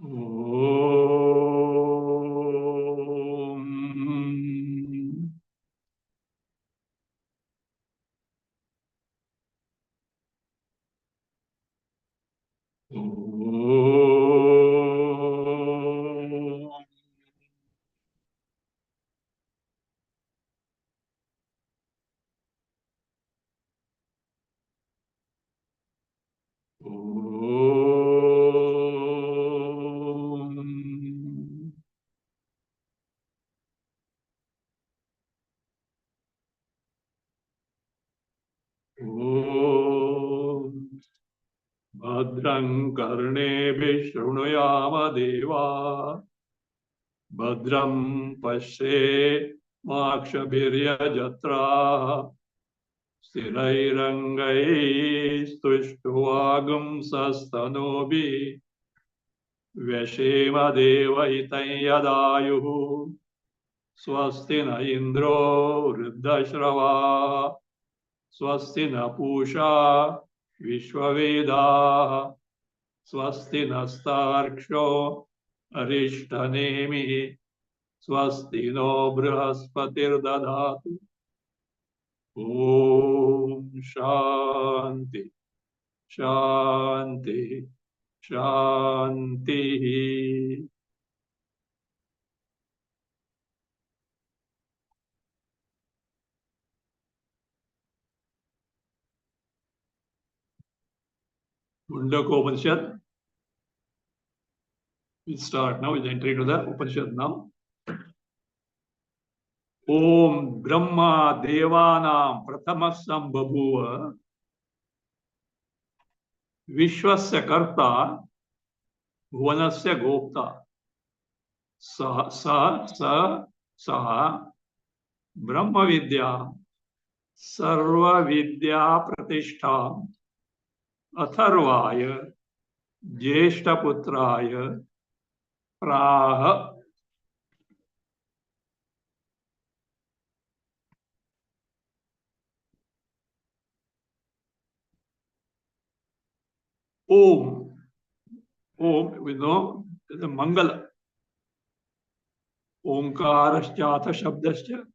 Om. Om. Om. Om. Bhadram karneभिः शृणुयाम देवा भद्रं पश्येमाक्षभिर्यजत्राः स्थिरैरङ्गैस्तुष्ट्वागुंसस्तनूभिः व्यशेम देवहितं यदायुः स्वस्ति न इन्द्रो वृद्धश्रवाः स्वस्ति न पूषा विश्ववेदाः स्वस्ति नस्तार्क्ष्यो अरिष्टनेमिः स्वस्ति नो बृहस्पतिर्दधातु। ओम शांति शांति शांति। Mundakopanishad. We start now. We'll enter into the Upanishad now. Om Brahma Devanam Prathamah Sambhavuva Vishwasya Karta Bhuvanasya Gopta Saha Brahma Vidya Sarva Vidya Pratishtha Atharvaya Jeshtaputraya Praha. Om. Om, we know, is a Mangala. Omkarascha Shabdascha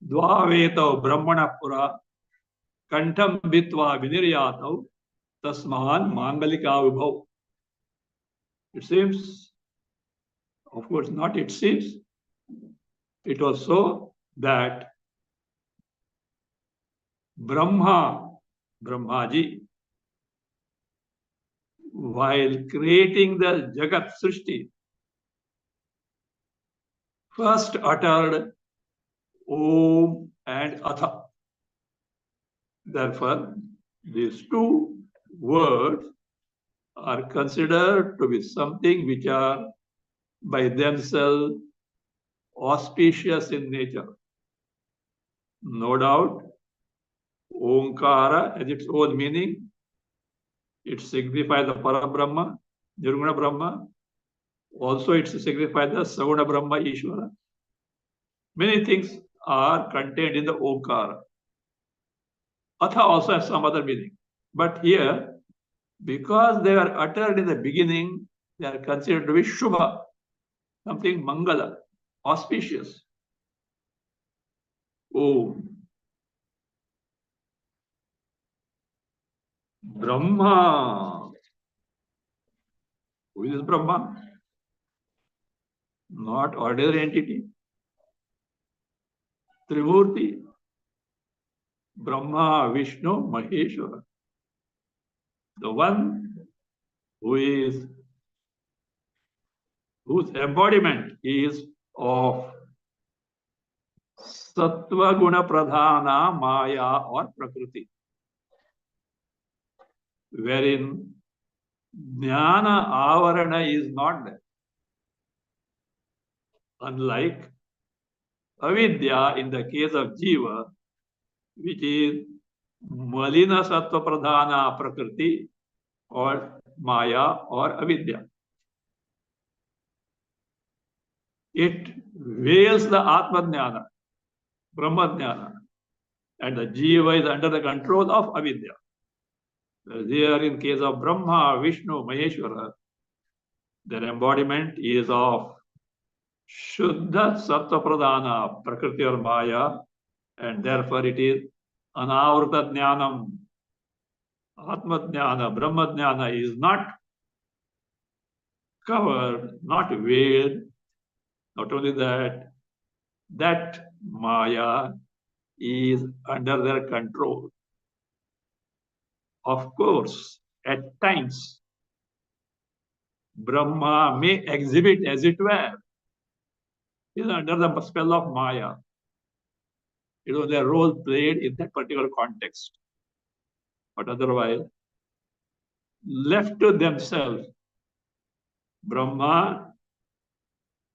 Dvavetau Brahmana Pura Kantam Bitva Viniryatau Tasman Mangalika Vibhav. It seems, of course not it seems, it was so that Brahmaji, while creating the Jagat Srishti, first uttered Om and Atha. Therefore, these two words are considered to be something which are by themselves auspicious in nature. No doubt, Omkara has its own meaning. It signifies the Parabrahma, Nirguna Brahma. Also, it signifies the Saguna Brahma Ishvara. Many things are contained in the Omkara. Atha also has some other meaning. But here, because they are uttered in the beginning, they are considered to be Shubha, something Mangala, auspicious. Om. Brahma. Who is Brahma? Not ordinary entity. Trimurti. Brahma, Vishnu, Maheshwara. The one whose embodiment is of Sattva Guna Pradhana, Maya or Prakriti, wherein Jnana Avarana is not there. Unlike Avidya in the case of Jiva, which is Malina Sattva Pradhana Prakriti or Maya or Avidya. It veils the Atma Jnana, Brahma Jnana, and the Jiva is under the control of Avidya. There in case of Brahma, Vishnu, Maheshwara, Their embodiment is of Shuddha Sattva Pradhana, Prakriti or Maya, and therefore it is Anavrta Jnanam. Atma Jnana, Brahma Jnana is not covered, not veiled. Not only that, that Maya is under their control. Of course, at times, Brahma may exhibit, as it were, is under the spell of Maya. It was their role played in that particular context. But otherwise, left to themselves, Brahma,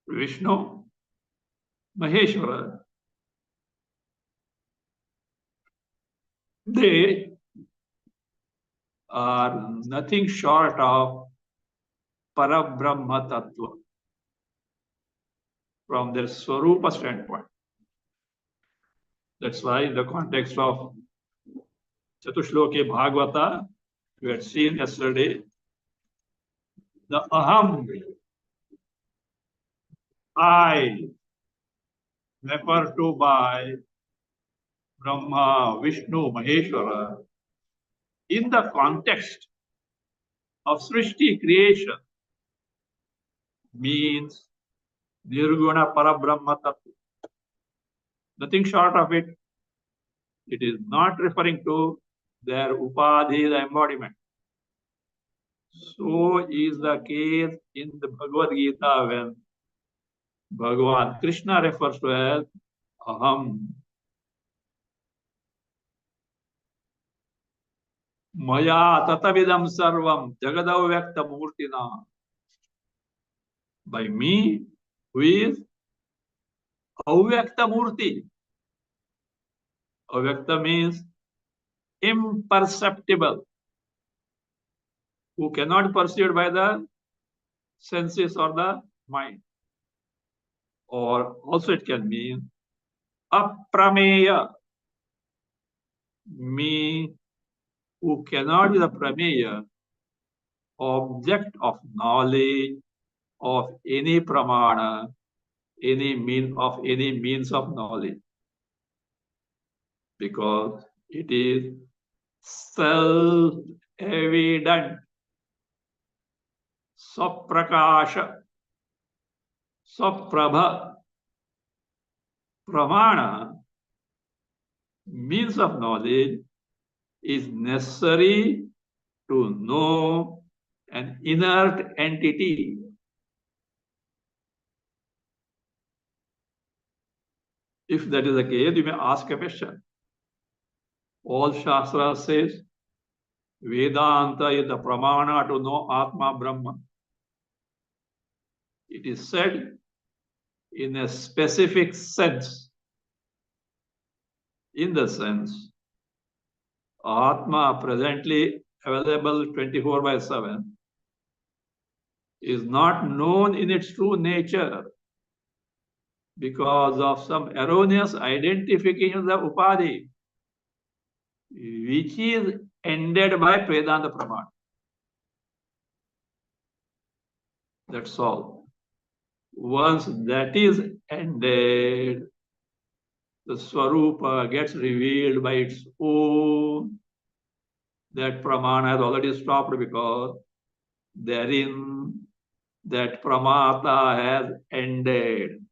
Vishnu, Maheshwara, they are nothing short of Parabrahma Tattva from their Swarupa standpoint. That's why in the context of Chatushloki Bhagavata, we had seen yesterday, the Aham, I, referred to by Brahma, Vishnu, Maheshwara, in the context of Srishti creation, means Nirguna Parabrahma Tattva. Nothing short of it. It is not referring to their Upadhi, the embodiment. So is the case in the Bhagavad Gita when Bhagavan Krishna refers to as Aham. Maya tatavidam sarvam jagadavyakta murtina. By me, who is avyakta murti. Avyakta means imperceptible, who cannot be perceived by the senses or the mind. Or also it can mean aprameya, me who cannot be the prameya, object of knowledge of any pramana, any means of knowledge, because it is self-evident. Saprakasha, Saprabha, Pramana, means of knowledge, is necessary to know an inert entity. If that is the case, you may ask a question. All Shastra says Vedanta is the pramana to know Atma Brahma. It is said in a specific sense. In the sense, Atma presently available 24/7 is not known in its true nature because of some erroneous identification of the Upadhi, which is ended by Vedanta Pramana. That's all. Once that is ended, the Swarupa gets revealed by its own. That Pramana has already stopped because therein that Pramata has ended.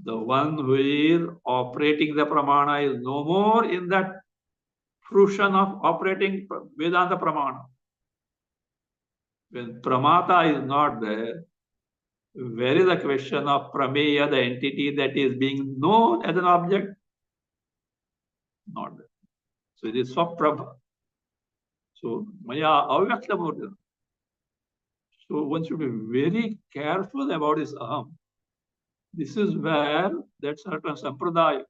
The one who is operating the Pramana is no more in that fruition of operating Vedanta Pramana. When Pramata is not there, where is the question of Prameya, the entity that is being known as an object? Not there. So it is Swaprabha. So Maya Avyakta Murtina. So one should be very careful about this Aham. This is where that certain Sampradaya,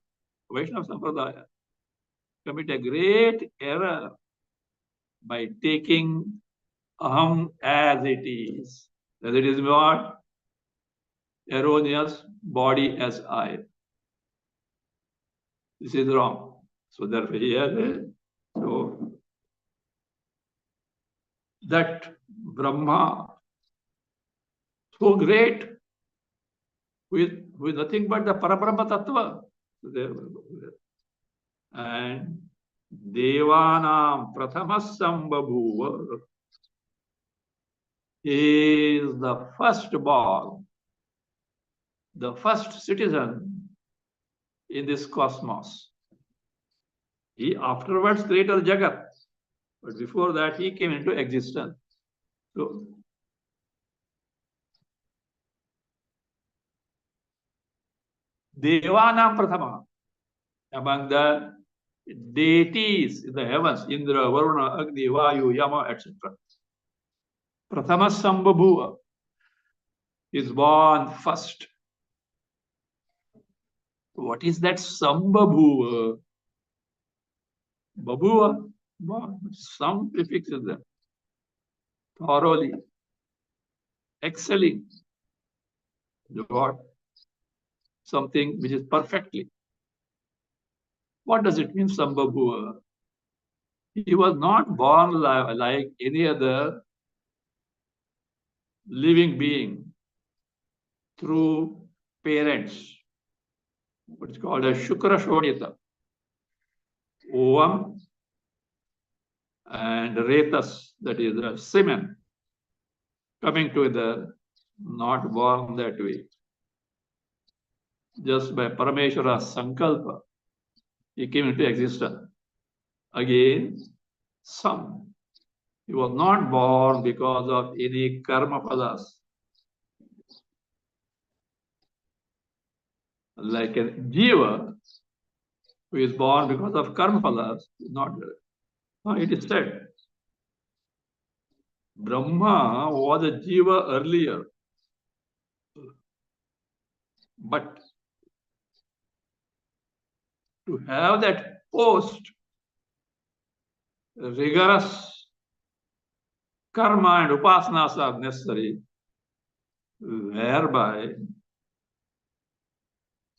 Vaishnava Sampradaya, commit a great error by taking Aham as it is. As it is what? Erroneous body as I. This is wrong. So therefore here, so that Brahma so great, with nothing but the Parabrahma Tattva. And Devanam Prathamas Sambhabhuva is the firstborn, the first citizen in this cosmos. He afterwards created Jagat, but before that he came into existence. So, Devanam Prathama, among the deities in the heavens, Indra, Varuna, Agni, Vayu, Yama, etc. Prathama Sambhabhuva is born first. What is that Sambhabhuva? Babhuva, some prefix is there. Thoroughly, excelling. What? Something which is perfectly. What does it mean, Sambhabhuva? He was not born like any other living being through parents. What's called a Shukra Shodita. Ovam and Retas, that is the semen, coming together, not born that way. Just by Parameshwara's Sankalpa, he came into existence. Again, son. He was not born because of any karma padas. Like a jiva who is born because of karma padas, not there. No, it is said, Brahma was a jiva earlier, but to have that post rigorous karma and upasanas are necessary, whereby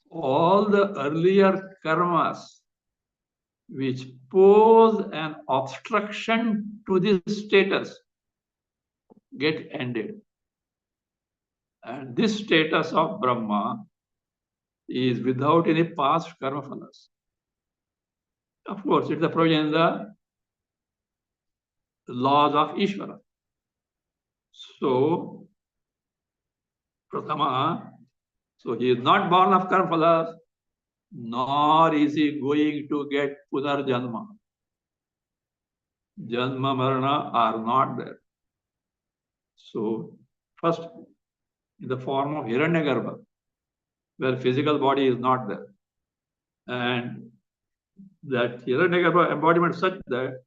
all the earlier karmas which pose an obstruction to this status get ended. And this status of Brahma is without any past karma phalas. Of course, it's the provision in the laws of Ishvara. So, Prathama, so he is not born of karma phalas, nor is he going to get Punarjanma. Janma Marana are not there. So, first, in the form of Hiranyagarbha, where physical body is not there. And that Hiranyagarbha embodiment such that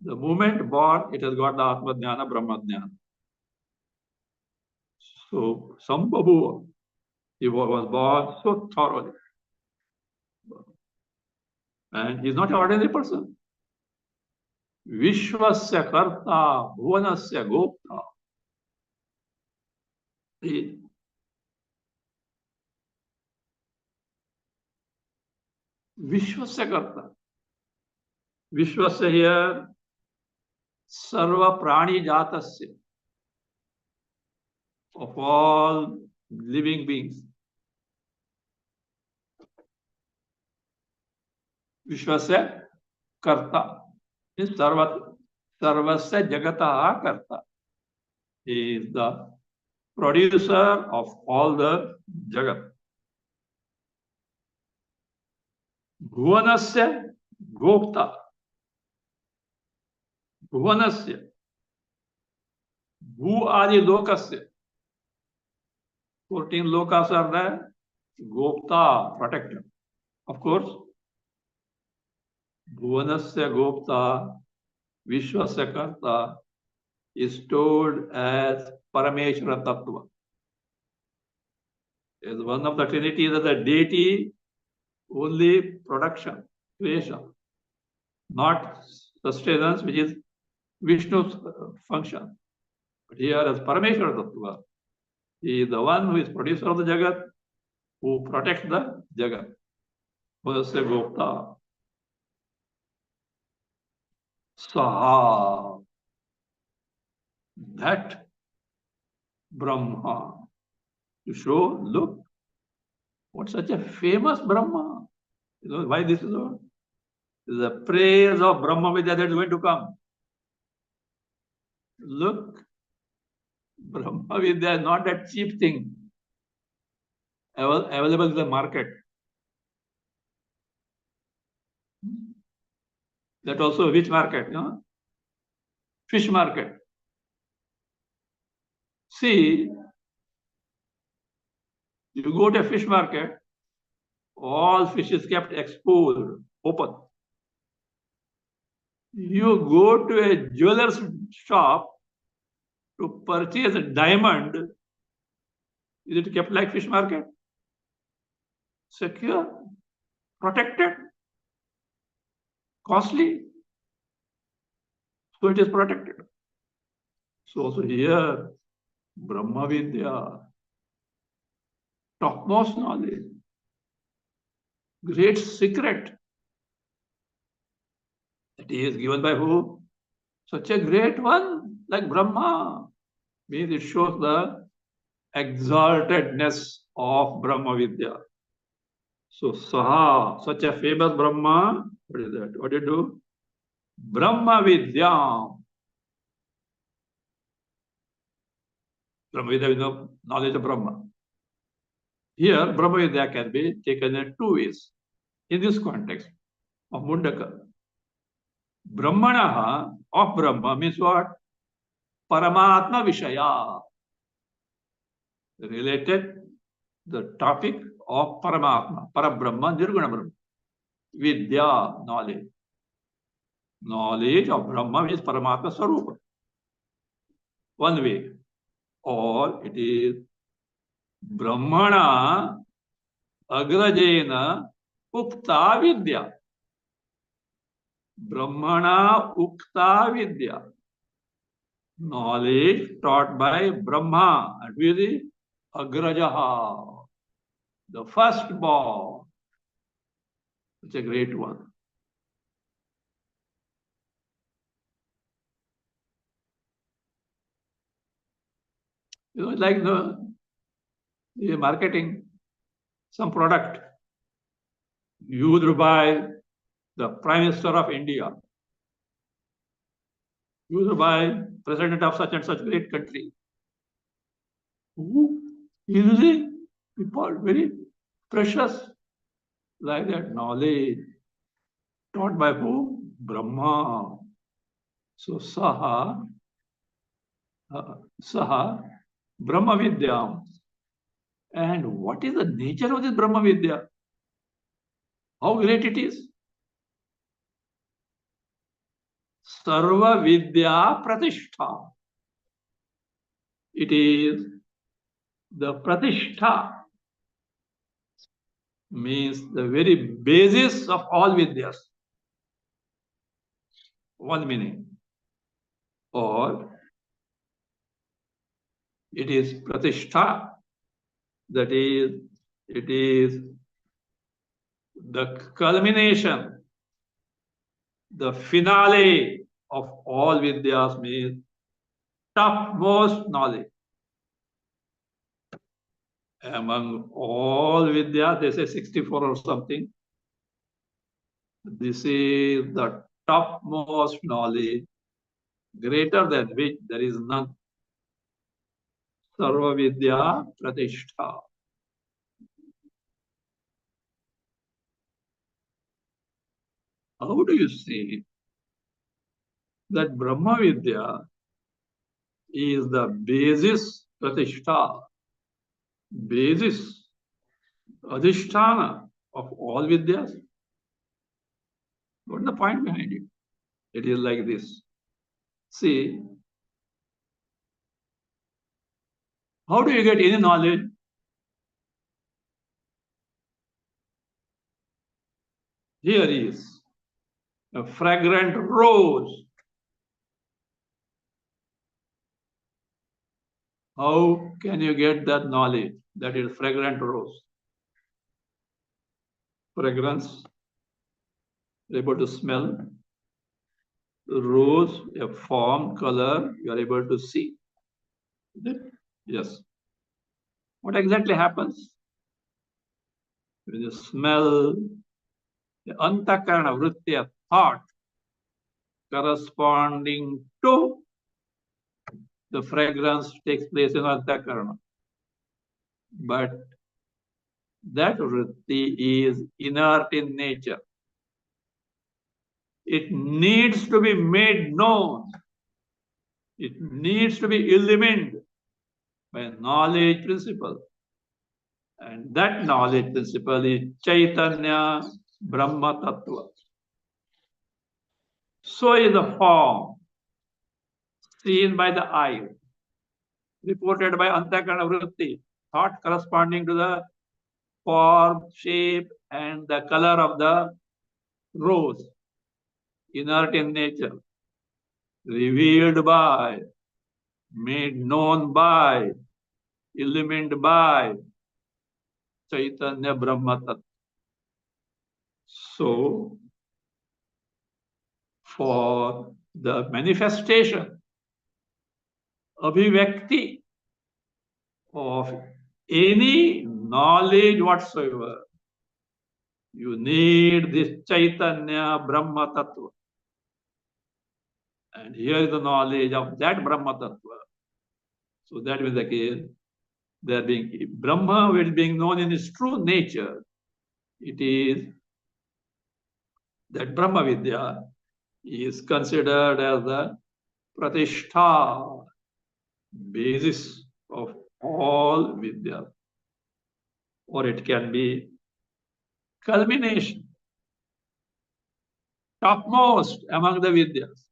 the moment born, it has got the Atma Jnana, Brahma Jnana. So, Sambhabhuva, he was born so thoroughly. And he is not an ordinary person. Vishwasya Karta, Bhuvanasya Gopta. Vishwasya Karta. Vishwasya here, Sarva Prani Jatasya, of all living beings. Vishwasya Karta is Sarvasya Jagata Karta. He is the producer of all the Jagat. Bhuvanasya Gopta. Bhuvanasya. Bhu Adi Lokasya. 14 lokas are there. Gopta, protector. Of course, Bhuvanasya Gopta, Vishwasya Karta is told as Parameshwara Tattva. As one of the trinities of the deity, only production, creation, not sustenance, which is Vishnu's function. But here as Parameshwara Tattva, he is the one who is producer of the Jagat, who protects the Jagat. Bhuvanasya Gopta. Saha. That Brahma. To show, look, what such a famous Brahma. You know why this is all? The praise of Brahma Vidya that is going to come. Look, Brahma Vidya is not that cheap thing available in the market. That also which market? No? Fish market. See, you go to a fish market, all fish is kept exposed, open. You go to a jeweler's shop to purchase a diamond, is it kept like fish market? Secure, protected, costly. So it is protected. So also here, Brahma Vidya, topmost knowledge, great secret. That is given by who? Such a great one like Brahma. Means it shows the exaltedness of Brahma Vidya. So Saha, such a famous Brahma, what is that? What do you do? Brahma Vidya. Brahma Vidya is no knowledge of Brahma. Here, Brahma Vidya can be taken in two ways. In this context of Mundaka, Brahmanaha of Brahma means what? Paramatma Vishaya. Related the topic of Paramatma, Parabrahma, Nirguna Brahma. Vidya, knowledge. Knowledge of Brahma is Paramatma Sarupa. One way. Or it is Brahmana Agrajena Ukta Vidya. Brahmana Ukta Vidya. Knowledge taught by Brahma. And who is it? Agrajaha. The firstborn. It's a great one. You know, like the marketing, some product. You would buy the Prime Minister of India. You would buy President of such and such great country. Who is people very precious, like that knowledge taught by who? Brahma. So Saha, Brahma Vidya. And what is the nature of this Brahma Vidya? How great it is? Sarva Vidya Pratishtha. It is the Pratishtha, means the very basis of all Vidyas. One meaning. Or it is Pratishtha, that is, it is the culmination, the finale of all Vidyas, means topmost knowledge. Among all Vidyas, they say 64 or something. This is the topmost knowledge, greater than which there is none. Sarva Vidya Pratishtha. How do you see that Brahma Vidya is the basis, Pratishtha, basis, Adhisthana of all Vidyas? What is the point behind it? It is like this. See, how do you get any knowledge? Here is a fragrant rose. How can you get that knowledge? That is fragrant rose. Fragrance, able to smell. Rose, a form, color, you are able to see. Yes. What exactly happens? When you smell the antakarana vritti of thought corresponding to the fragrance takes place in antakarana. But that vritti is inert in nature. It needs to be made known. It needs to be illumined by knowledge principle. And that knowledge principle is Chaitanya Brahma Tattva. So is the form seen by the eye, reported by Antakarana Vritti, thought corresponding to the form, shape, and the color of the rose, inert in nature, revealed by, made known by, illumined by Chaitanya Brahma Tattva. So, for the manifestation, abhivakti of any knowledge whatsoever, you need this Chaitanya Brahma Tattva. And here is the knowledge of that Brahma Tattva. So that means again, there being Brahma will being known in its true nature. It is that Brahma Vidya is considered as the Pratishtha, basis of all Vidya. Or it can be culmination, topmost among the Vidyas.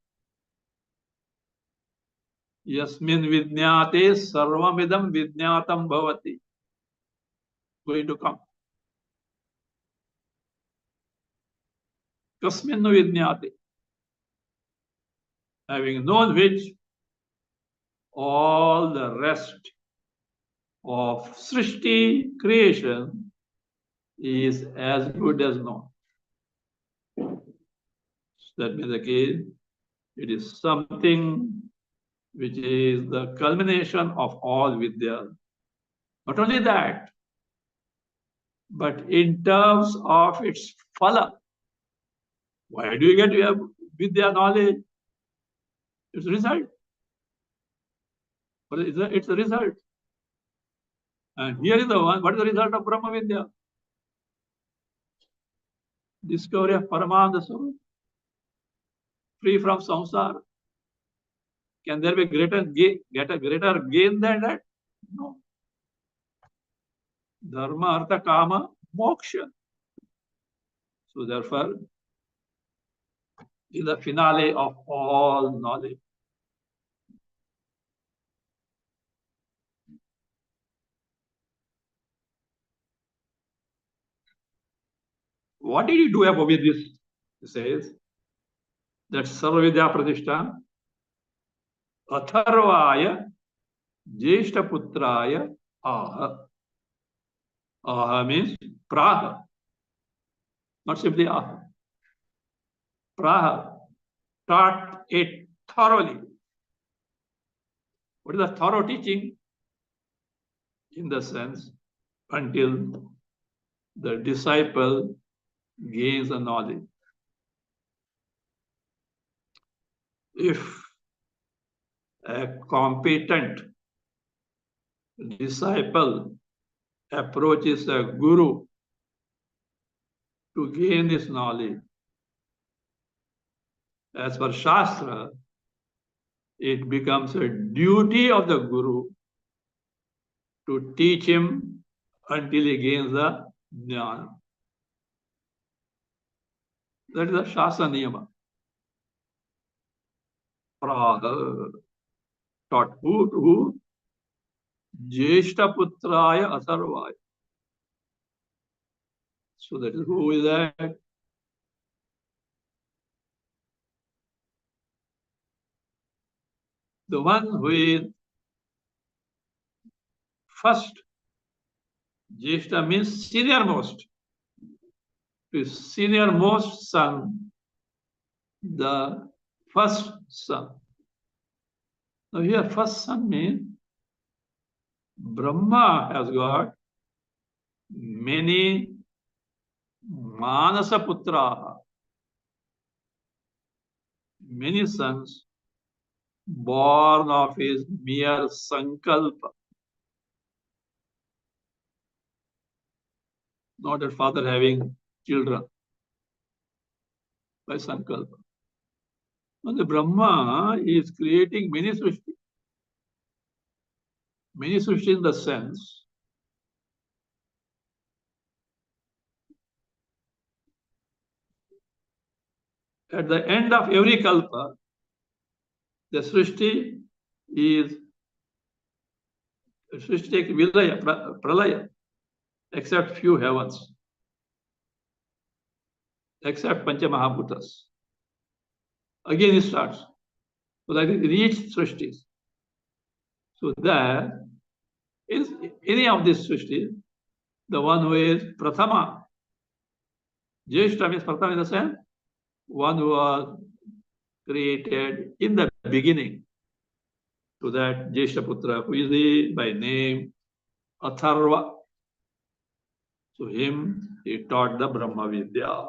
Yasmin Vidnyate Sarvamidam Vidnyatam Bhavati. Going to come. Yasmin Vidnyate. Having known which, all the rest of Srishti creation is as good as known. So that means again, it is something which is the culmination of all Vidya. Not only that, but in terms of its phala. Why do you get your Vidya knowledge? It's a result. But it's a result. And here is the one. What is the result of Brahma Vidya? Discovery of Paramananda Swarup, free from samsara. Can there be greater gain than that? No. Dharma, Artha, Kama, Moksha. So therefore, is the finale of all knowledge. What did he do about this? He says that Sarvavidya Pratishtha Atharvaya Jeshtaputraya Aha. Aha means Praha. Not simply Aha. Praha taught it thoroughly. What is the thorough teaching? In the sense, until the disciple gains the knowledge. If a competent disciple approaches a guru to gain this knowledge, as per Shastra, it becomes a duty of the guru to teach him until he gains the jnana. That is the Shastra Niyama. Taught who? To who? Jeshtaputraya Atharvaya. So that is who is that? The one who is first. Jeshta means seniormost. His seniormost son, the first son. Now here first son means Brahma has got many Manasa Putra, many sons born of his mere Sankalpa. Not a father having children by Sankalpa. Now the Brahma is creating many Srishti. Many Srishti in the sense at the end of every Kalpa, the Srishti is Srishti takes Vilaya, Pralaya, except few heavens, except Panchamahabhutas. Again it starts. So like it reaches Srishtis. So there is any of these Srishtis, the one who is Prathama. Jeshta means Prathama in the sense, one who was created in the beginning. To that Jeshta Putra, who is he by name Atharva. To him, he taught the Brahma Vidya.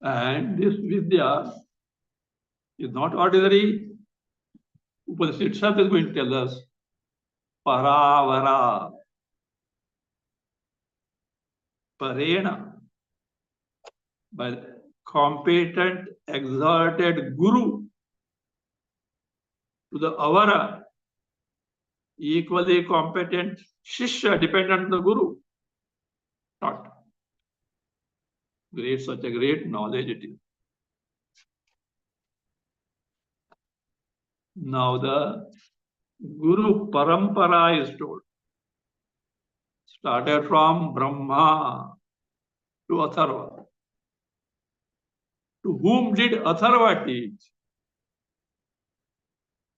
And this Vidya is not ordinary. Upanishad itself is going to tell us Paravara, Parena, by competent, exalted Guru to the Avara, equally competent Shishya, dependent on the Guru. Taught. Great, such a great knowledge it is. Now the Guru Parampara is told. Started from Brahma to Atharva. To whom did Atharva teach?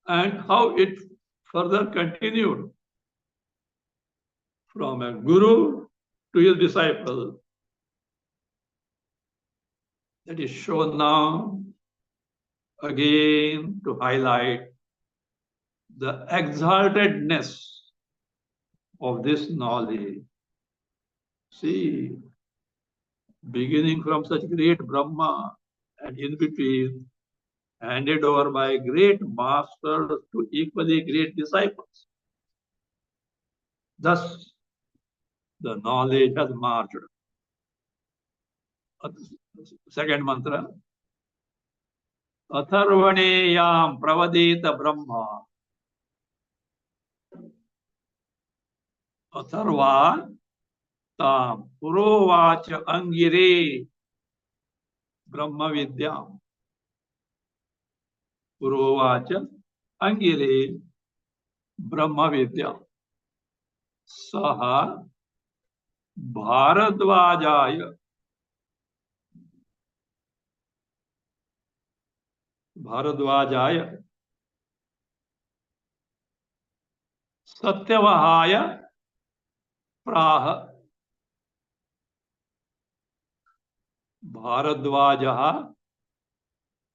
And how it further continued from a Guru to his disciple. That is shown now again to highlight the exaltedness of this knowledge. See, beginning from such great Brahma and in between, handed over by great masters to equally great disciples. Thus, the knowledge has marched. Second mantra. Atharvaneyam pravadita Brahma. Atharva tam purovacha angire Brahma Vidyam. Purovacha angire Brahma Vidyam. Saha Bharadvajaya. Bharadvajaya. Satyavahaya Praha. Bharadvajaha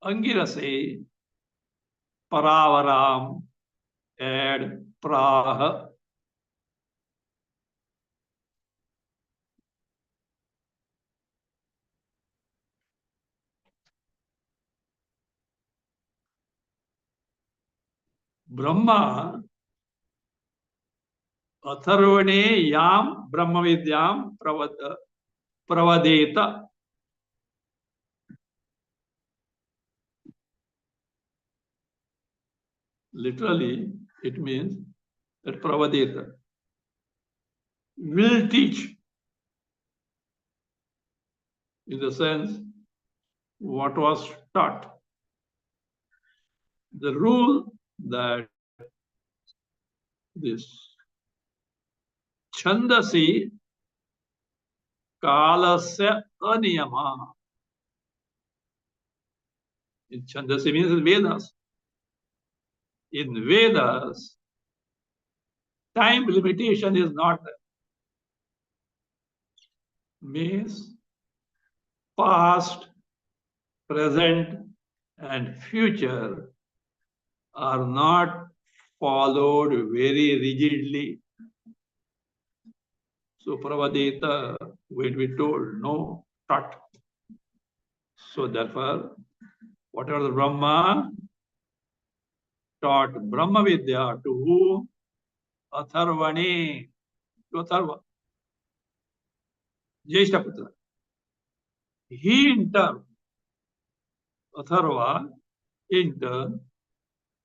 Angirase Paravaram and Praha. Brahma Atharvane Yam Brahma Vidyam Pravadeta. Literally, it means that Pravadeta will teach, in the sense what was taught. The rule that this Chandasi Kalasya Aniyama. In Chandasi means Vedas. In Vedas, time limitation is not there. Means past, present, and future are not followed very rigidly. So Pravadita, when we told no tat. So therefore, whatever the Brahma taught Brahma Vidya to whom? Atharvani, to Atharva, Jeshtaputra. He in turn, Atharva, in turn,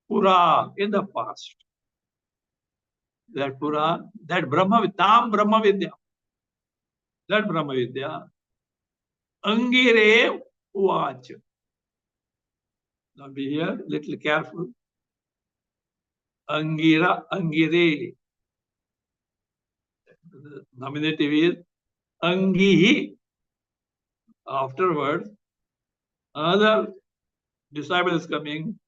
Pura, in the past. That Pura, that Tam Brahma Vidya, that Brahma Vidya, Angire Uvach. Now be here, little careful. Angira, Angire. The nominative is Angihi. Afterwards, another disciple is coming,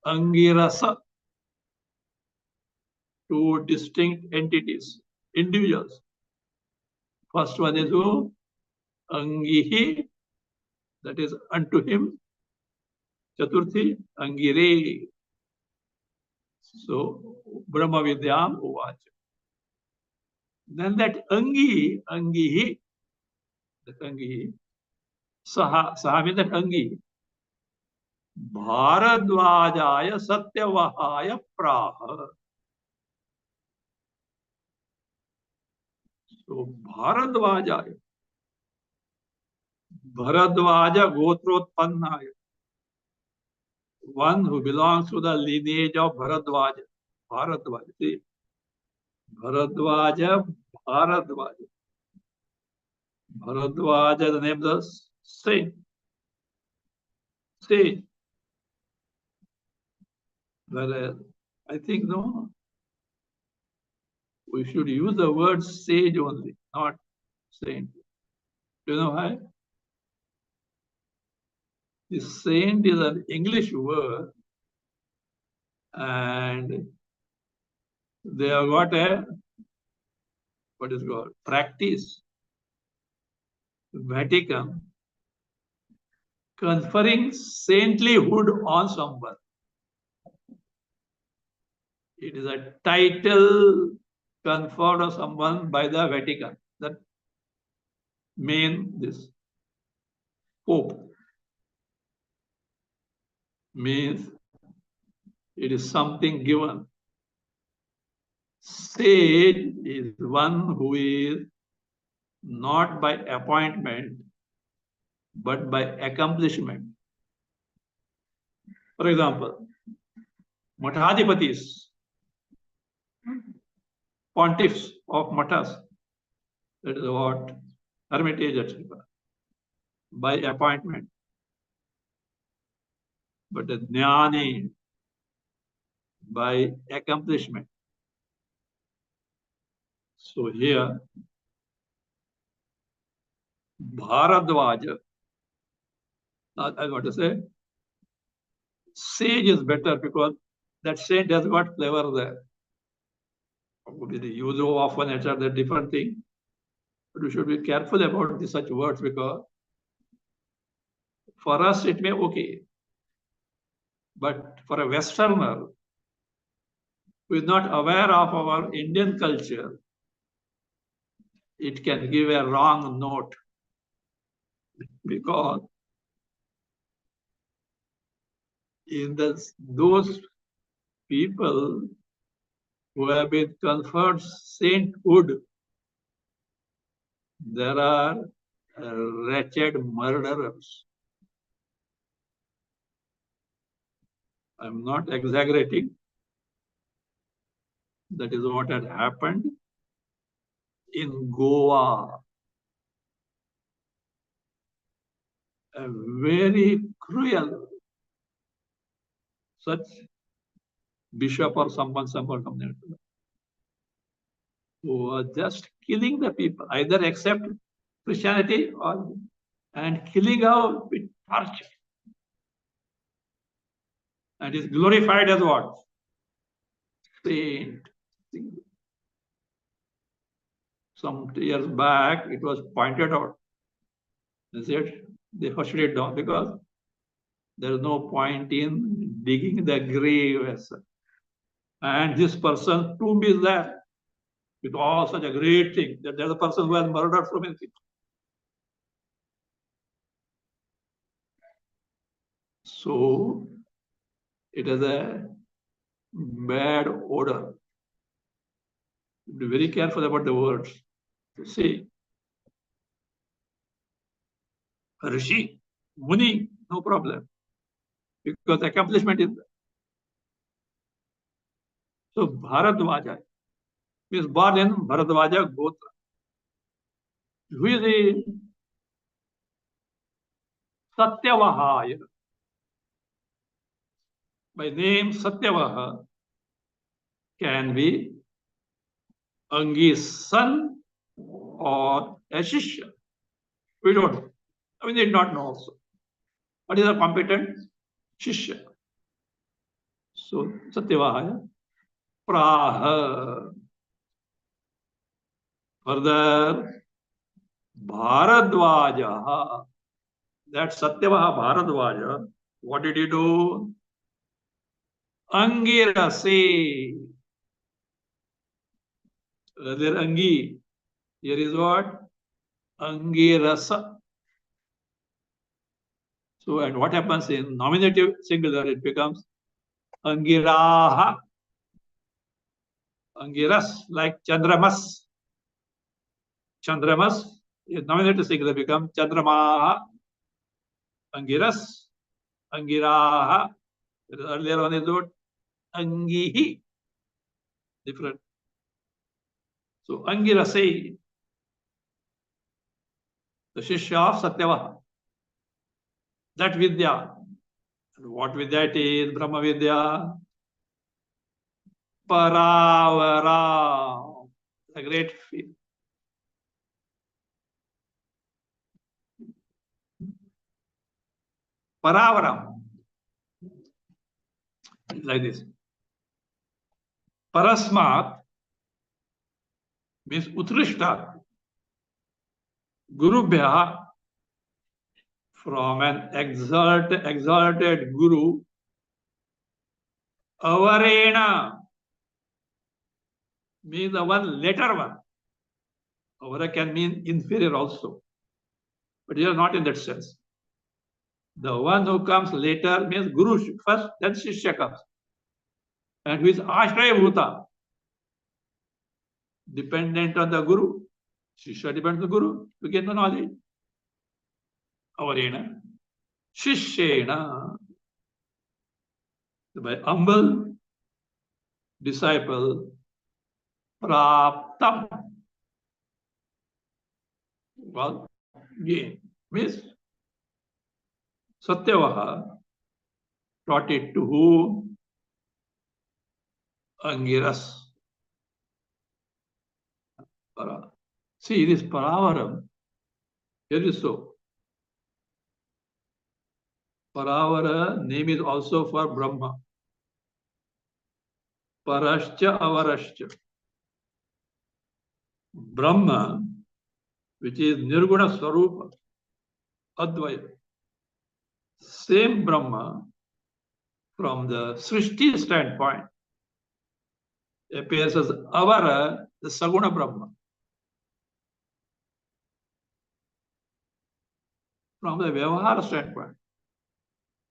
Angirasa. Two distinct entities, individuals. First one is who? Angihi, that is unto him. Chaturthi, Angire. So, Brahma Vidyam Uvacha. Then that Angihi, that Angihi, Saha means that Angi. Bharadvajaya Satyavahaya Praha. So, Bharadvajaya. Bharadvaja Gotrotpannaya. One who belongs to the lineage of Bharadvaja. Bharadvaja. See? Bharadvaja, Bharadvaja. Bharadvaja, the name of the saint. Sage. Whereas, I think no, we should use the word sage only, not saint. Do you know why? The saint is an English word, and they have got a, what is called, practice, Vatican, conferring saintlyhood on someone. It is a title conferred on someone by the Vatican. That means this Pope means it is something given. Sage is one who is not by appointment, but by accomplishment. For example, Mathadipatis, pontiffs of matas, that is what, hermitage, etc., by appointment. But the jnani, by accomplishment. So here, Bharadvaja, I want to say, sage is better because that saint has got flavor there. The use of often, etc., the different thing. But we should be careful about such words because for us it may okay. But for a Westerner who is not aware of our Indian culture, it can give a wrong note because in those people who have been conferred sainthood, there are wretched murderers. I'm not exaggerating. That is what had happened in Goa. A very cruel, such bishop or someone who was just killing the people, either accept Christianity or and killing out with torture. And is glorified as what? Saint. Some years back, it was pointed out. They said they hushed it down because There is no point in digging the grave as such. And this person's tomb is there with all such a great thing that there's a person who has murdered so many people. So it has a bad odor. Be very careful about the words. See, Rishi, Muni, no problem. Because accomplishment is there. So Bharadwaja is born in Bharadwaja Gotra. Who is the Satyavaha? By name Satyavaha can be Angi's son or a Shishya. We don't know. We need not know also. What is a competent Shishya? So Satyavaha, Praha. Further, Bharadwaja. That Satyavaha Bharadwaja, what did he do? Angirase. There Angi. Here is what? Angirasa. So, and what happens in nominative singular? It becomes Angiraha. Angiras, like Chandramas. Chandramas, is nominative singular becomes Chandramaha. Angiras, Angiraha. Earlier one is what? Angihi. Different. So, Angirase, the Shishya of Satyavaha. That Vidya. And what Vidya it is? Brahma Vidya. Paravara. A great field. Paravaram. Like this. Parasmat means Utrishta. Gurubhya, from an exalted Guru. Avarena means the one later one. Avara can mean inferior also. But here not in that sense. The one who comes later means Guru first, then Shishya comes. And who is Ashraya Bhuta, dependent on the Guru. Shishya depends on the Guru to get the knowledge. Avarena. Shishyena. By humble disciple, Praptam. Well, gain. Means Satyavaha taught it to whom? Angiras. See, this Paravaram, here is so. Paravara name is also for Brahma. Parascha Avarascha. Brahma, which is Nirguna Swarupa, Advaya. Same Brahma, from the Srishti standpoint, appears as Avara, the Saguna Brahma. From the Vyavahara standpoint,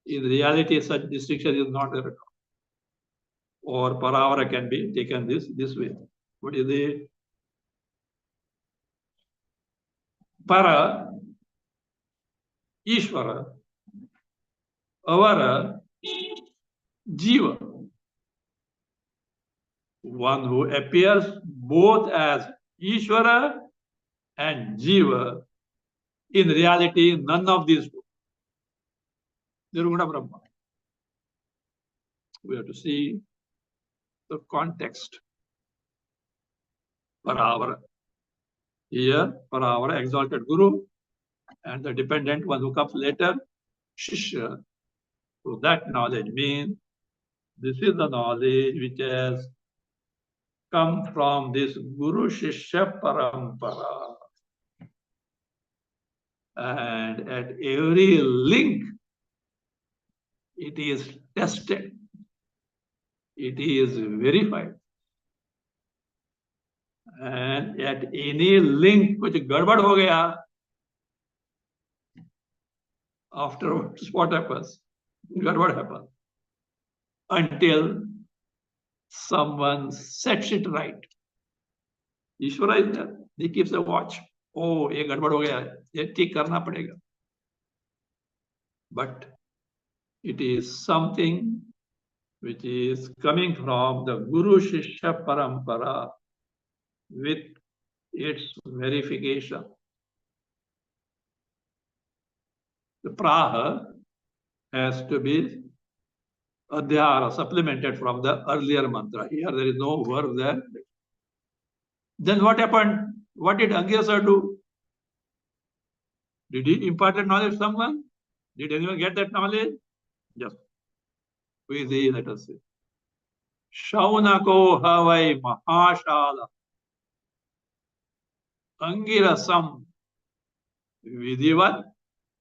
in reality, such distinction is not there at all. Or Paravara can be taken this way. What is it? Para, Ishvara, Avara, Jiva. One who appears both as Ishvara and Jiva. In reality, none of these two. Nirguna Brahma. We have to see the context. Paravara. Here, Paravara, exalted Guru, and the dependent one who comes later, Shishya. So that knowledge means this is the knowledge which has come from this Guru Shishya Parampara. And at every link it is tested, it is verified, and at any link कुछ गड़बड़ हो गया, afterwards what happens? गड़बड़ happens until someone sets it right. Ishwar is there, he keeps a watch. Oh, ये गड़बड़ हो गया है, ये ठीक करना पड़ेगा. But it is something which is coming from the Guru Shishya Parampara with its verification. The praha has to be adhyara, supplemented from the earlier mantra. Here there is no verb there. Then what happened? What did Angirasa do? Did he impart that knowledge to someone? Did anyone get that knowledge? Yes. Who is he? Let us see. Shaunako havai mahashala Angirasam vidivat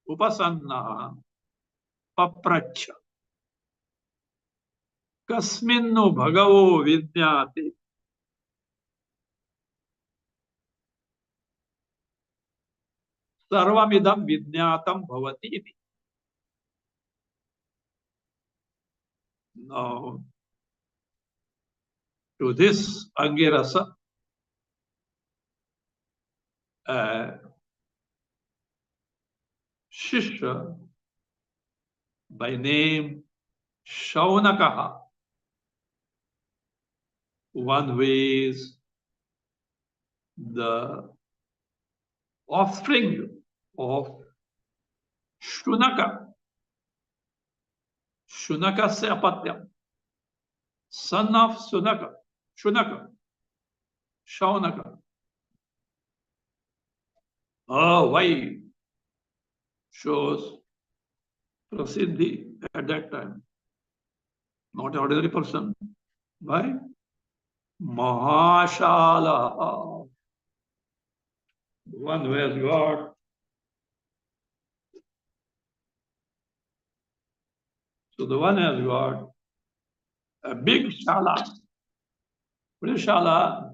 upasanna papracha kasminnu bhagavo vidyate sarvamidam vidyatam bhavati iti. Now, to this Angirasa, Shishya by name Shaunakaha, one who is the offspring of Shunaka, Shunaka se apatyam, son of Shunaka, Shaunaka. Why shows Prasiddhi at that time? Not an ordinary person. Why? Mahashala, one who has got the one has got a big shala. What is shala?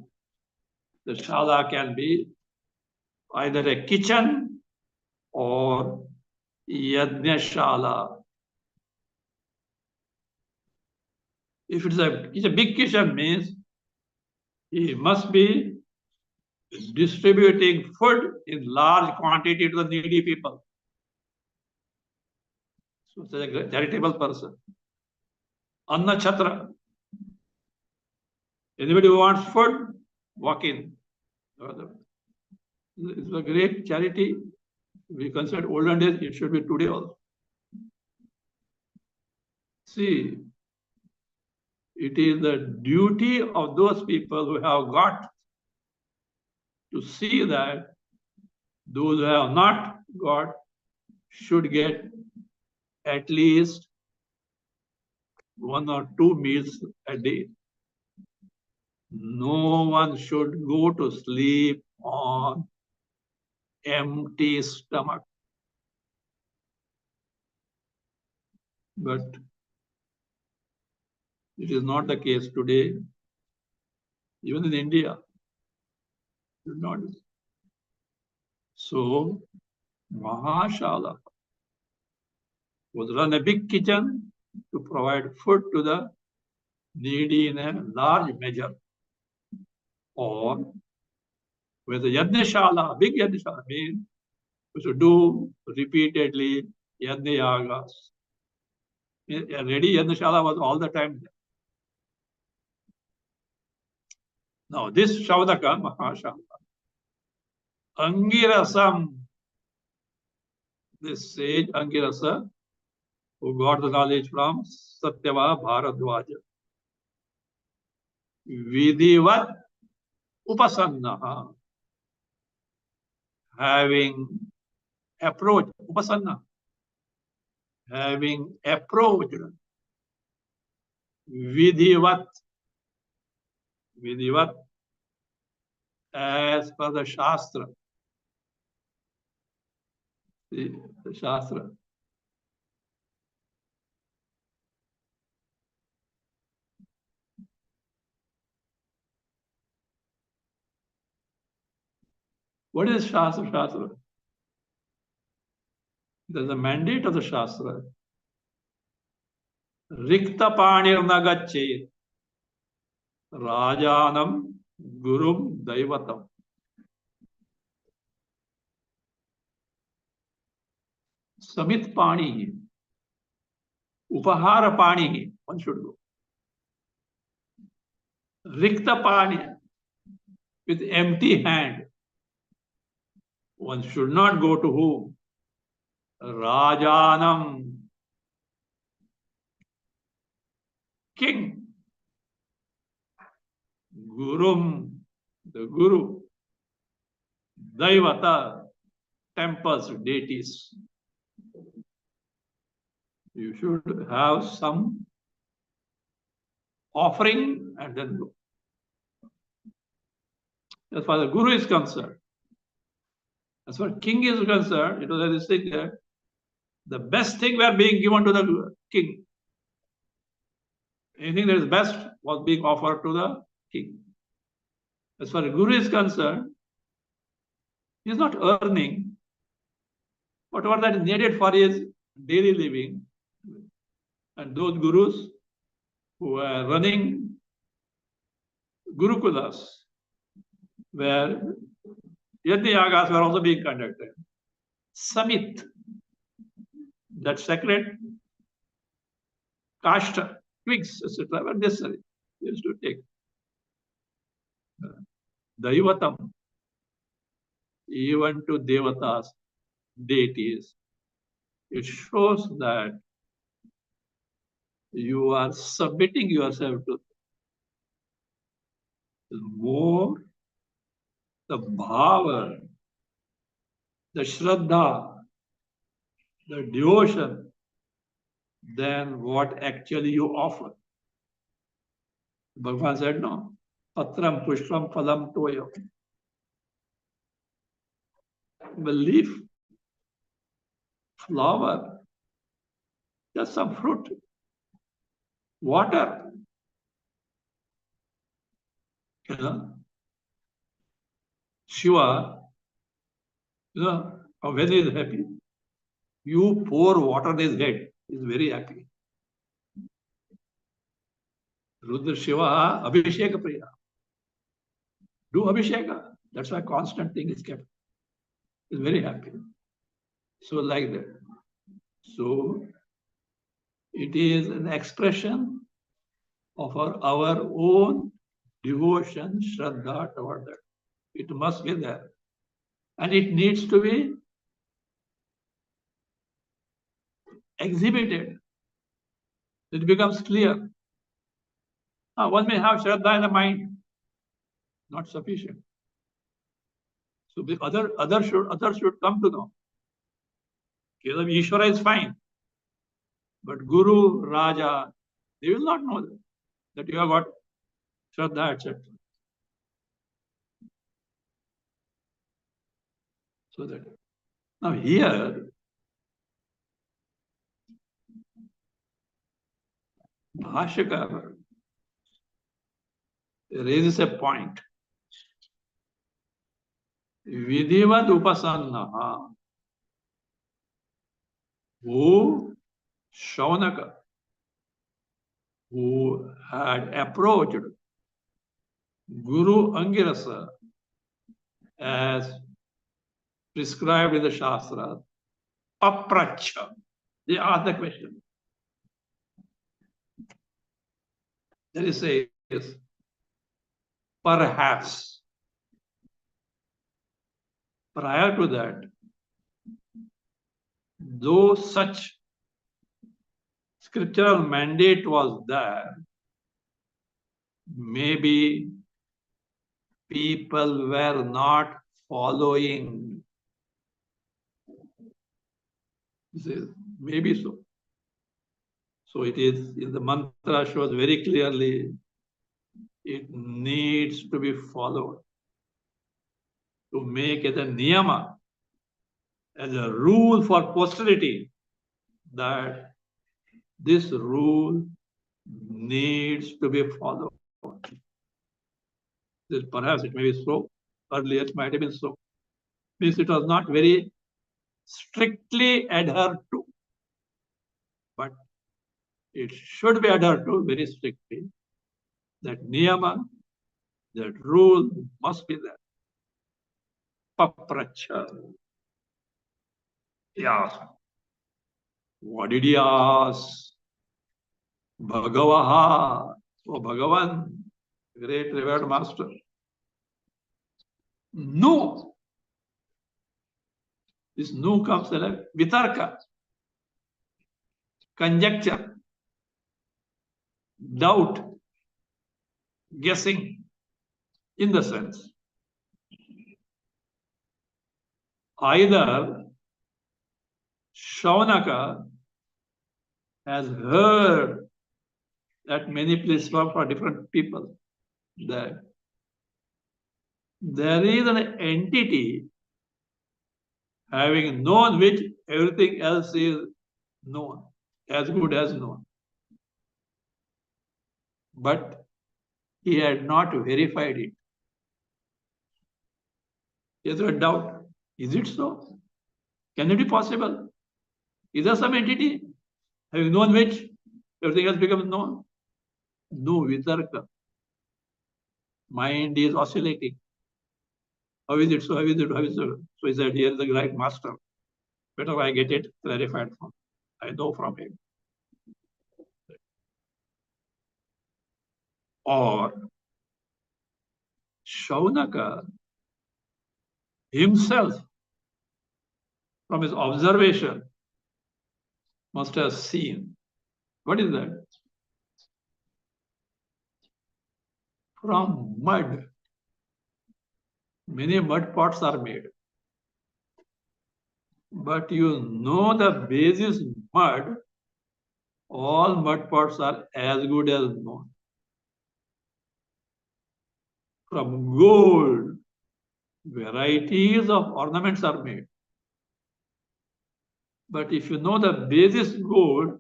The shala can be either a kitchen or yajna shala. If it's a big kitchen, means he must be distributing food in large quantity to the needy people. So it's a charitable person. Anna Chatra. Anybody who wants food, walk in. It's a great charity. We consider olden days, it should be today also. See, it is the duty of those people who have got to see that those who have not got should get at least 1 or 2 meals a day. No one should go to sleep on empty stomach. But it is not the case today, even in India. Not. So, Mahashala would run a big kitchen to provide food to the needy in a large measure. Or with the Yajnashala, big Yajnashala, means we should do repeatedly Yajna Yagas. A ready Yajnashala was all the time there. Now, this Shaudaka, Mahashala, Angirasam, this sage Angirasa, who got the knowledge from Satyava Bharadwaja. Vidivat Upasanna, having approached, Upasanna, having approached Vidivat, as per the Shastra. The Shastra. What is Shastra? Shastra. There's a mandate of the Shastra. Rikta panir nagachet. Rajanam Gurum Daivatam. Samit Pani. Upahara Pani. One should go. Rikta Pani. With empty hand. One should not go to whom? Rajanam. King. Gurum. The Guru. Daivata. Temples, deities. You should have some offering and then go. As far as the Guru is concerned, as far as king is concerned, it was this thing there. The best thing were being given to the king. Anything that is best was being offered to the king. As far as Guru is concerned, he is not earning whatever that is needed for his daily living. And those gurus who are running Gurukulas, where Yajna Yagas were also being conducted. Samit, that sacred kashta, twigs, etc., were necessary. They used to take. Daivatam, even to devatas, deities, it shows that you are submitting yourself to more the bhava, the shraddha, the devotion than what actually you offer. Bhagavan said, no, patram pushpam phalam toyam. The leaf, flower, just some fruit, water. You know, Shiva, when he is happy, you pour water on his head, he is very happy. Rudra Shiva, Abhisheka Priya. Do Abhisheka. That's why constant thing is kept. He's very happy. So like that. So it is an expression of our own devotion, shraddha toward that. It must be there. And it needs to be exhibited. It becomes clear. One may have shraddha in the mind, not sufficient. So the others should come to know. Kevalam Ishvara is fine. But Guru, Raja, they will not know that you have got shraddha, etc. So that now here, Bhashyakar raises a point. Vidhivad upasannaha, who Shaunaka, who had approached Guru Angirasa as prescribed in the Shastra, Papracha. They asked the question. There is a perhaps. Prior to that, though such scriptural mandate was there, maybe people were not following. Maybe so. So it is in the mantra shows very clearly it needs to be followed. To make it a niyama, as a rule for posterity, that this rule needs to be followed. Perhaps it may be so. Earlier it might have been so. means it was not very strictly adhered to, but it should be adhered to very strictly. That niyama, that rule must be there. Papracha. Yes. What did he ask? Bhagavaha. Oh, Bhagavan, great revered master. No. This no comes like vitarka, conjecture, doubt, guessing, in the sense. Either Shaunaka has heard at many places for different people that there is an entity having known which everything else is known, as good as known. But he had not verified it. He has a doubt. Is it so? Can it be possible? Is there some entity having known which everything else becomes known? No, vitarka. Mind is oscillating. How is it so? How is it? How is it? So he said, here is the right master. Better I get it clarified from. I know from him. Or Shaunaka himself, from his observation, must have seen. What is that? From mud, many mud pots are made. But you know the basis mud, all mud pots are as good as known. From gold, varieties of ornaments are made. But if you know the basis gold,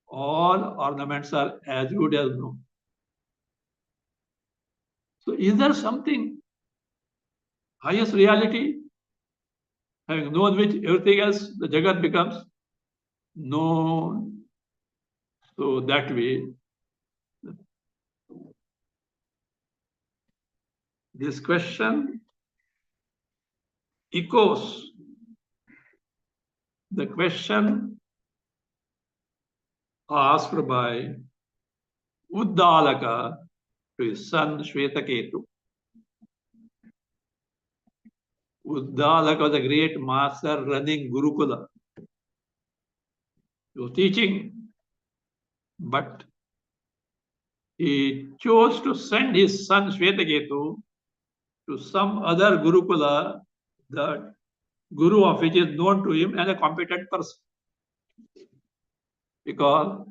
all ornaments are as good as known. So is there something, highest reality, having known which everything else, the Jagat becomes known? So that way, this question echoes the question asked by Uddalaka to his son Shvetaketu. Uddalaka was a great master running Gurukula. He was teaching, but he chose to send his son Shvetaketu to some other Gurukula, the guru of which is known to him as a competent person. Because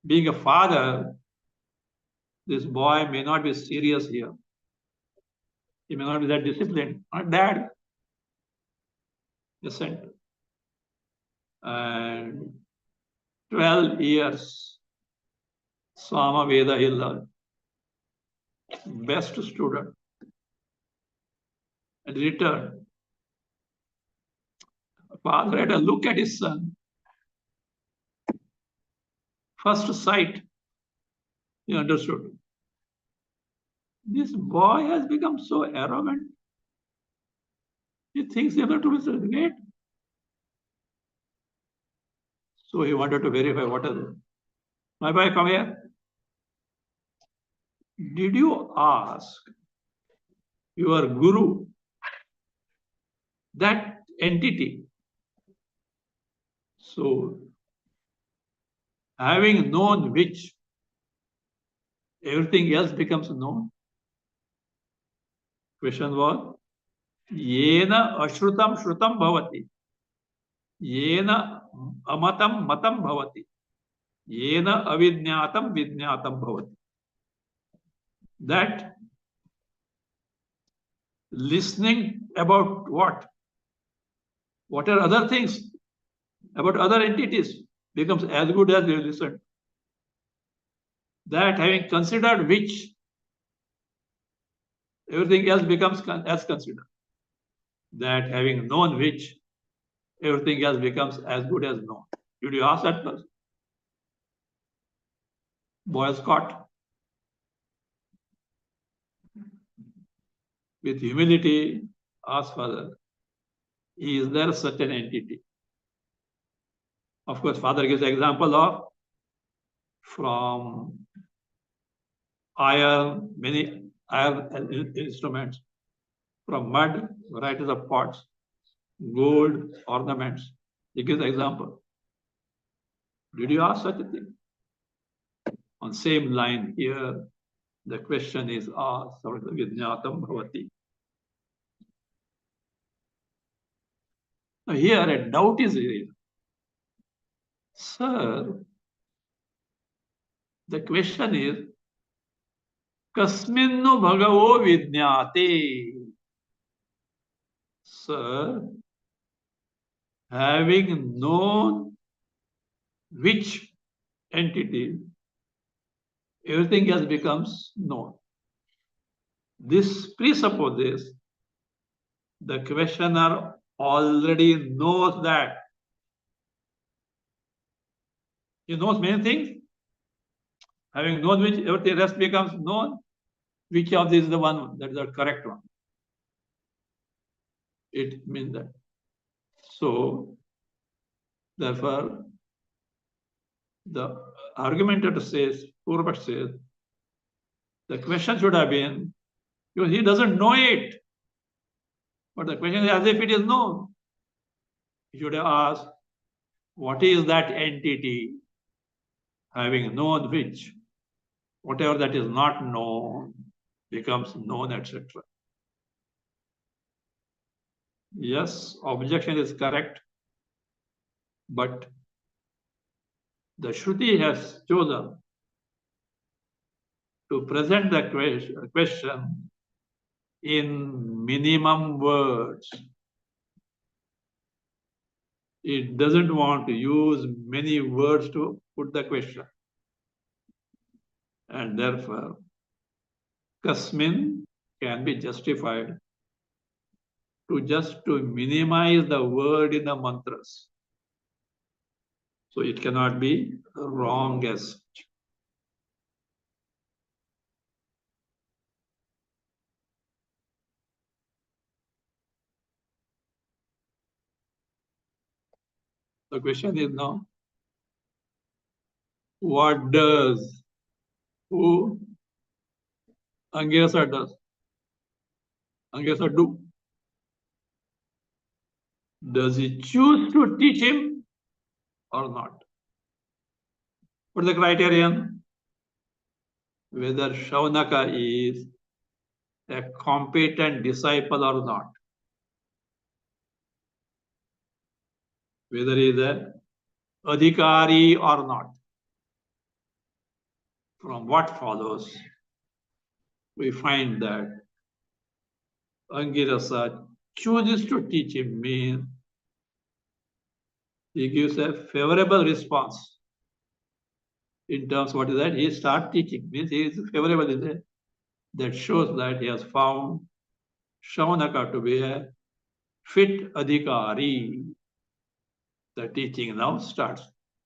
being a father, this boy may not be serious here. He may not be that disciplined. Not dad. Just sent. And 12 years, Sama Veda he learned. Best student. And returned. Father had a look at his son. First sight, he understood. This boy has become so arrogant. He thinks he has to be so great. So he wanted to verify what is it. My boy, come here. Did you ask your guru, that entity? So, having known which, everything else becomes known. Question was, Yena ashrutam shrutam bhavati. Yena amatam matam bhavati. Yena avidnyatam vidnyatam bhavati. That listening about what? What are other things? About other entities becomes as good as you listen. That having considered which, everything else becomes as considered. that having known which, everything else becomes as good as known. Did you ask that person? Boy is caught. With humility, ask Father, is there such an entity? Of course, Father gives example of from iron, many iron instruments, from mud, varieties of pots, gold, ornaments. He gives example. Did you ask such a thing? On same line here, the question is asked, Vijnatam Bhavati. Now here a doubt is raised. Sir, the question is, Kasminnu Bhagavo Vijnate. Sir, having known which entity, everything else becomes known. This presupposes the questioner already knows that. He knows many things. Having known which, everything rest becomes known. Which of these is the one that is the correct one? It means that. So, therefore, the argumentator says, Purvash says, the question should have been, because he doesn't know it. But the question is as if it is known. He should have asked, what is that entity? Having known which, whatever that is not known becomes known, etc. Yes, objection is correct, but the Shruti has chosen to present the question in minimum words. It doesn't want to use many words to put the question. And therefore, Kasmin can be justified to minimize the word in the mantras. So it cannot be wrong as such. The question is now, what does who Angesa does? Angesa do? Does he choose to teach him or not? What is the criterion? Whether Shaunaka is a competent disciple or not. Whether he is a adhikari or not. From what follows, we find that Angirasa chooses to teach him means he gives a favorable response. In terms, what is that? He starts teaching, means he is favorable in it. That shows that he has found Shaunaka to be a fit adhikari. The teaching now starts.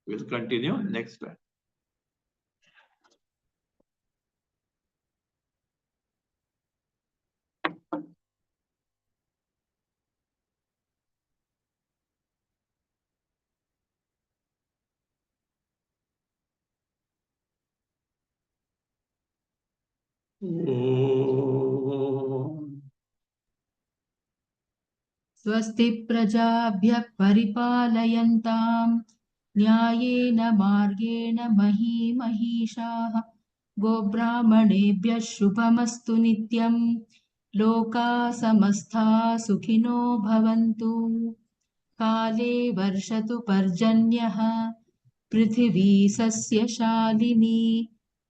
We'll continue next time. स्वस्ति प्रजाभ्यः परिपालयन्तां न्यायेन मार्गेण महीमहीषाः गोब्राह्मणेभ्यः शुभमस्तु नित्यं लोकाः समस्ताः सुखिनो भवन्तु काले वर्षतु पर्जन्यः पृथिवी सस्यशालिनी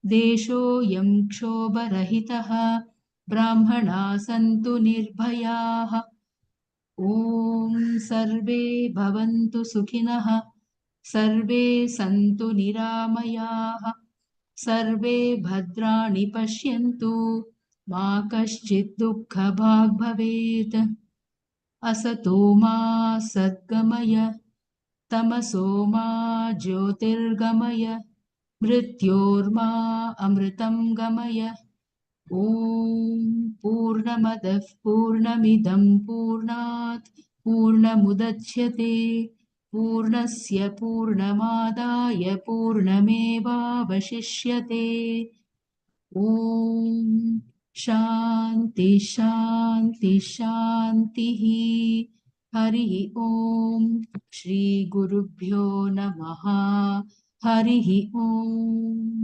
देशोऽयं क्षोभरहितः ब्राह्मणाः सन्तु निर्भयाः ॐ सर्वे भवन्तु सुखिनः सर्वे सन्तु निरामयाः सर्वे भद्राणि पश्यन्तु मा कश्चित् दुःखभाग् भवेत् असतो मा सद्गमय तमसो मा ज्योतिर्गमय मृत्योर्मा अमृतं गमय ॐ पूर्णमदः पूर्णमिदं पूर्णात् पूर्णमुदच्यते पूर्णस्य पूर्णमादाय पूर्णमेवावशिष्यते ॐ शान्ति शान्ति शान्तिः हरिः ॐ श्रीगुरुभ्यो नमः हरिः ॐ